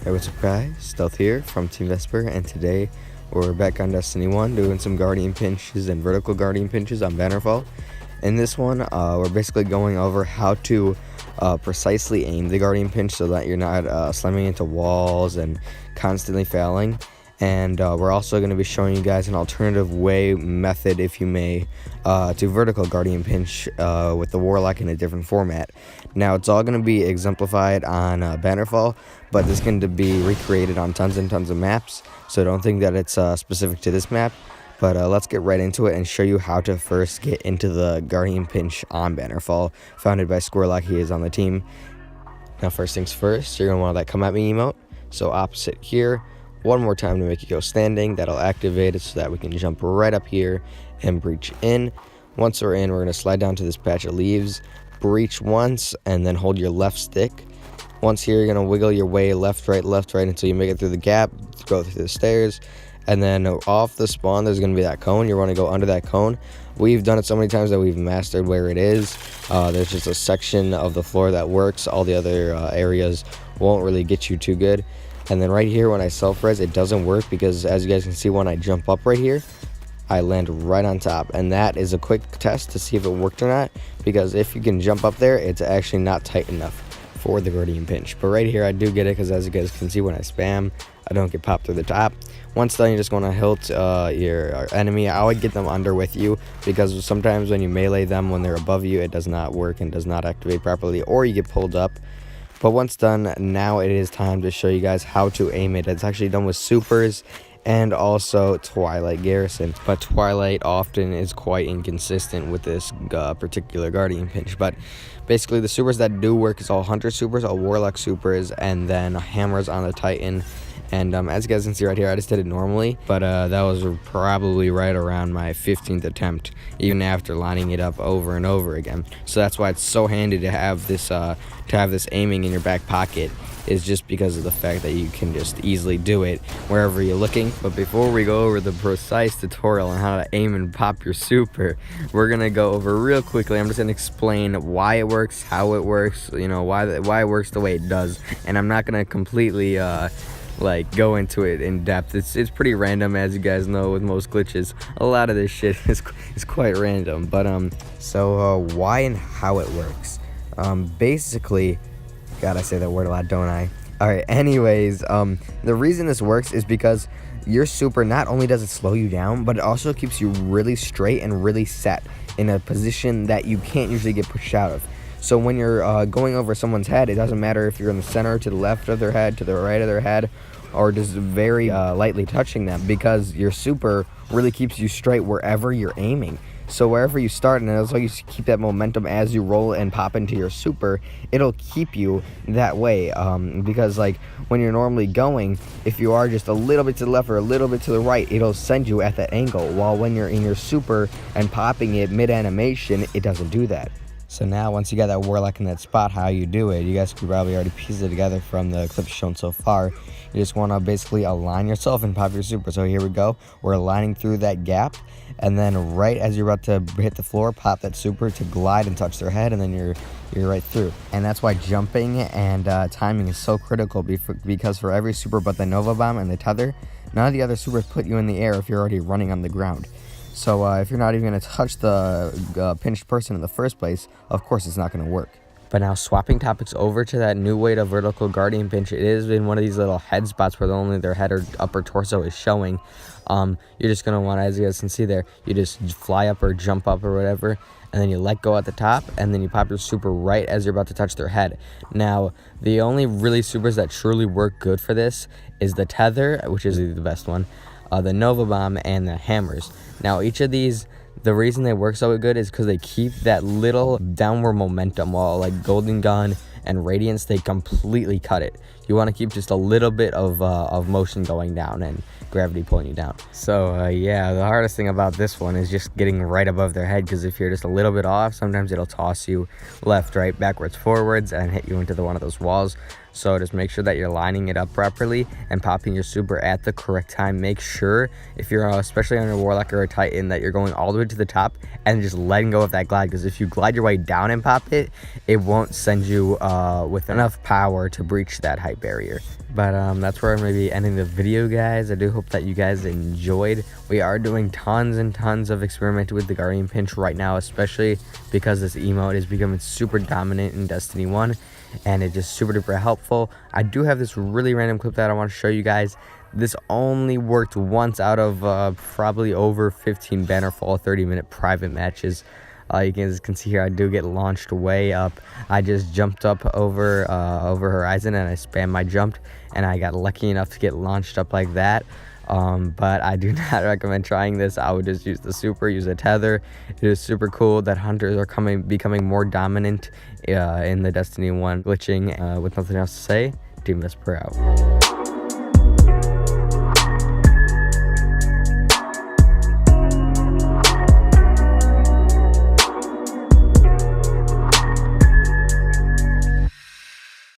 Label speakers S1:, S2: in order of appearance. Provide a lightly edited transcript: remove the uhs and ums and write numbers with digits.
S1: Hey, what's up guys? Stealth here from TeamVesper, and today we're back on Destiny 1 doing some guardian pinches and vertical guardian pinches on Bannerfall. In this one, we're basically going over how to precisely aim the guardian pinch so that you're not slamming into walls and constantly failing. And we're also going to be showing you guys an alternative method, if you may, to vertical guardian pinch with the Warlock in a different format. Now, it's all going to be exemplified on Bannerfall, but this is going to be recreated on tons and tons of maps, so don't think that it's specific to this map. But let's get right into it and show you how to first get into the guardian pinch on Bannerfall, founded by Squirlock. He is on the team. Now, first things first, you're going to want that come at me emote. So opposite here, one more time to make you go standing. That'll activate it so that we can jump right up here and breach in. Once we're in, we're going to slide down to this patch of leaves, breach once, and then hold your left stick. Once here, you're going to wiggle your way left, right, until you make it through the gap, go through the stairs, and then off the spawn, there's going to be that cone. You want to go under that cone. We've done it so many times that we've mastered where it is. There's just a section of the floor that works. All the other areas won't really get you too good. And then right here, when I self-res, it doesn't work because, as you guys can see, when I jump up right here, I land right on top. And that is a quick test to see if it worked or not, because if you can jump up there, it's actually not tight enough for the guardian pinch. But right here, I do get it, because as you guys can see, when I spam, I don't get popped through the top. Once done, you're just going to hilt your enemy. I would get them under with you, because sometimes when you melee them when they're above you, it does not work and does not activate properly, or you get pulled up. But once done, now it is time to show you guys how to aim it. It's actually done with supers and also Twilight Garrison. But Twilight often is quite inconsistent with this particular guardian pinch. But basically, the supers that do work is all Hunter supers, all Warlock supers, and then hammers on the Titan. And as you guys can see right here, I just did it normally, but that was probably right around my 15th attempt, even after lining it up over and over again. So that's why it's so handy to have this aiming in your back pocket, is just because of the fact that you can just easily do it wherever you're looking. But before we go over the precise tutorial on how to aim and pop your super, we're gonna go over real quickly. I'm just gonna explain why it works, how it works, you know, why it works the way it does, and I'm not gonna completely like go into it in depth. It's pretty random, as you guys know. With most glitches, a lot of this shit is quite random. But why and how it works. Basically, God, I say that word a lot, don't I? All right, anyways, the reason this works is because your super, not only does it slow you down, but it also keeps you really straight and really set in a position that you can't usually get pushed out of. So when you're going over someone's head, it doesn't matter if you're in the center, to the left of their head, to the right of their head, or just very lightly touching them, because your super really keeps you straight wherever you're aiming. So wherever you start, and as long as you keep that momentum as you roll and pop into your super, it'll keep you that way. Because like when you're normally going, if you are just a little bit to the left or a little bit to the right, it'll send you at that angle. While when you're in your super and popping it mid-animation, it doesn't do that. So now, once you got that Warlock in that spot, how you do it, you guys could probably already piece it together from the clips shown so far. You just want to basically align yourself and pop your super. So here we go. We're aligning through that gap, and then right as you're about to hit the floor, pop that super to glide and touch their head, and then you're right through. And that's why jumping and timing is so critical, because for every super but the Nova Bomb and the tether, none of the other supers put you in the air if you're already running on the ground. So if you're not even going to touch the pinched person in the first place, of course it's not going to work. But now, swapping topics over to that new way to vertical guardian pinch, it is in one of these little head spots where only their head or upper torso is showing. You're just going to want, as you guys can see there, you just fly up or jump up or whatever, and then you let go at the top, and then you pop your super right as you're about to touch their head. Now, the only really supers that truly work good for this is the tether, which is the best one, the Nova Bomb, and the hammers. Now, each of these, the reason they work so good is because they keep that little downward momentum, while like Golden Gun and Radiance, they completely cut it. You want to keep just a little bit of motion going down and gravity pulling you down. So yeah, the hardest thing about this one is just getting right above their head, because if you're just a little bit off, sometimes it'll toss you left, right, backwards, forwards, and hit you into one of those walls. So just make sure that you're lining it up properly and popping your super at the correct time. Make sure if you're especially on a Warlock or a Titan that you're going all the way to the top and just letting go of that glide, because if you glide your way down and pop it, it won't send you with enough power to breach that height barrier. But that's where I'm going to be ending the video, guys. I do hope that you guys enjoyed. We are doing tons and tons of experimenting with the Guardian Pinch right now, especially because this emote is becoming super dominant in Destiny 1, and it's just super duper helpful. I do have this really random clip that I want to show you guys. This only worked once out of probably over 15 Bannerfall 30-minute private matches. You guys can see here I do get launched way up. I just jumped up over horizon and I spammed my jump, and I got lucky enough to get launched up like that. But I do not recommend trying this. I would just use the super, use a tether. It is super cool that hunters are becoming more dominant in the Destiny 1 glitching. With nothing else to say, TeamVesper out.